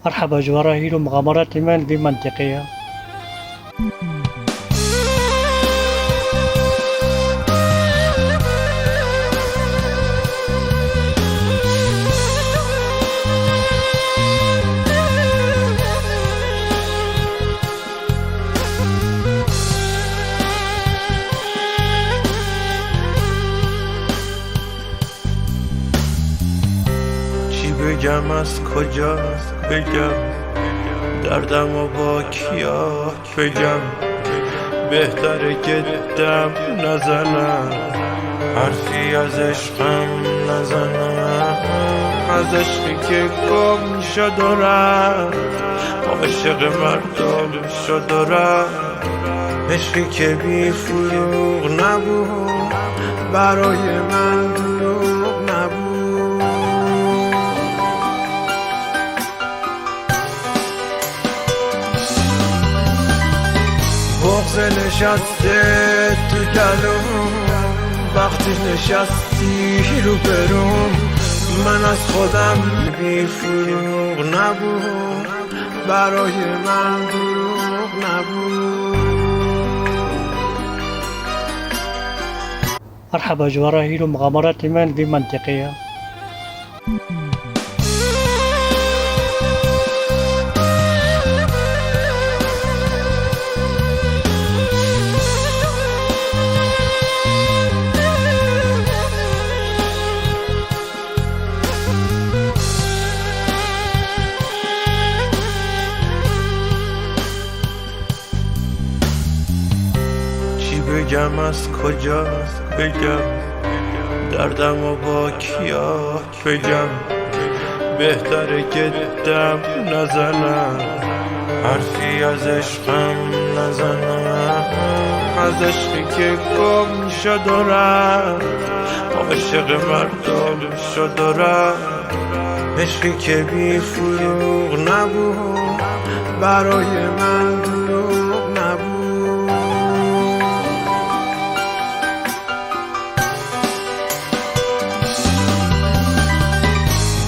مرحبا جراهيل مغامرات من بمنطقة. بگم از کجا بگم دردم و با کیا بگم، بهتره که دم نزنم، حرفی از عشقم نزنم، از عشقی که گم شد و رفت، عاشق مردم شد و رفت، عشقی که بی فروغ نبود، برای من دروغ نبود. بغض نشسته تو گلوم، وقتی نشستی رو بروم، من از خودم بی فروغ نبود، برای من دروغ نبود. مرحبا جراهيل مغامرات من بمنطقة. بگم از کجا بگم دردم و با کیا بگم، بهتره که دم نزنم، حرفی از عشقم نزنم، از عشقی که گم شد و رفت، عاشق مردم شد و رفت، عشقی که بی فروغ نبود، برای من دروغ نبود.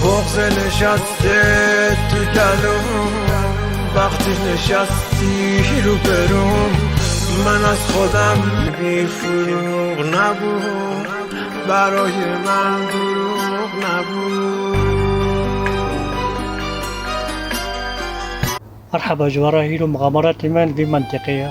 بغض نشسته تو گلوم، وقتی نشستی رو بروم، من از خودم بی فروغ نبود، برای من دروغ نبود. مرحبا جراهيل مغامرات من بمنطقة.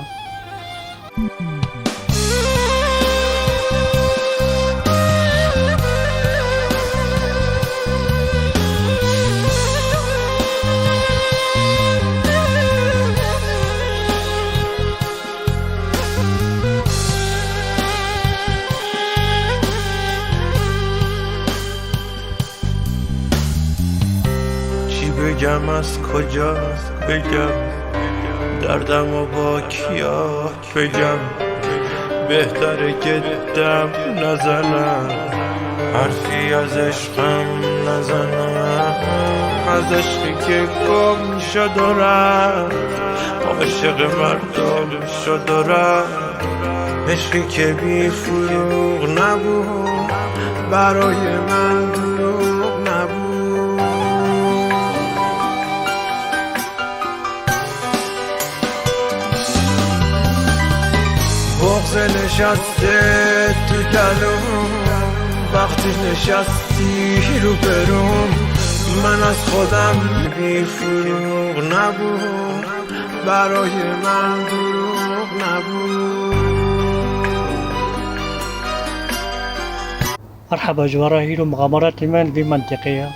بگم از کجا بگم دردم و با کیا بگم، بهتره که دم نزنم، حرفی از عشقم نزنم، از عشقی که گم شد و رفت، عاشق مردم شد و رفت، عشقی که بی فروغ نبود، برای من دروغ نبود. بغض نشسته تو گلوم، وقتی نشستی رو بروم، من از خودم بی فروغ نبود، برای من دروغ نبود. مرحبا جراهيل مغامرات من بمنطقة.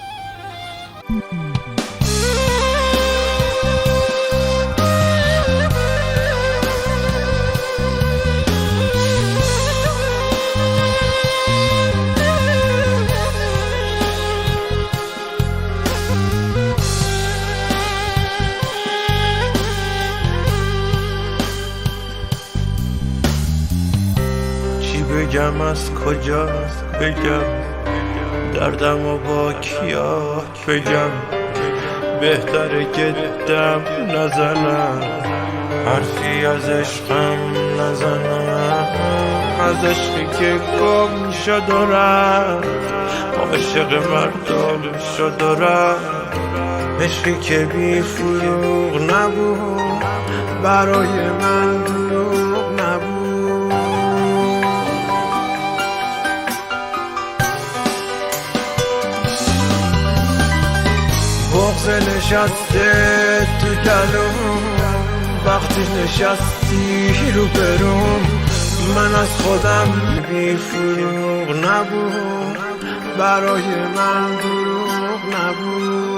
بگم از کجا بگم دردم و با کیا بگم، بهتره که دم نزنم، حرفی از عشقم نزنم، از عشقی که گم شد و رفت، عاشق مردم شد و رفت، عشقی که بی فروغ نبود برای من دروغ نبود. بغض نشسته تو دلم وقتی نشستی رو بروم، من از خودم بی فروغ نبود برای من دروغ نبود.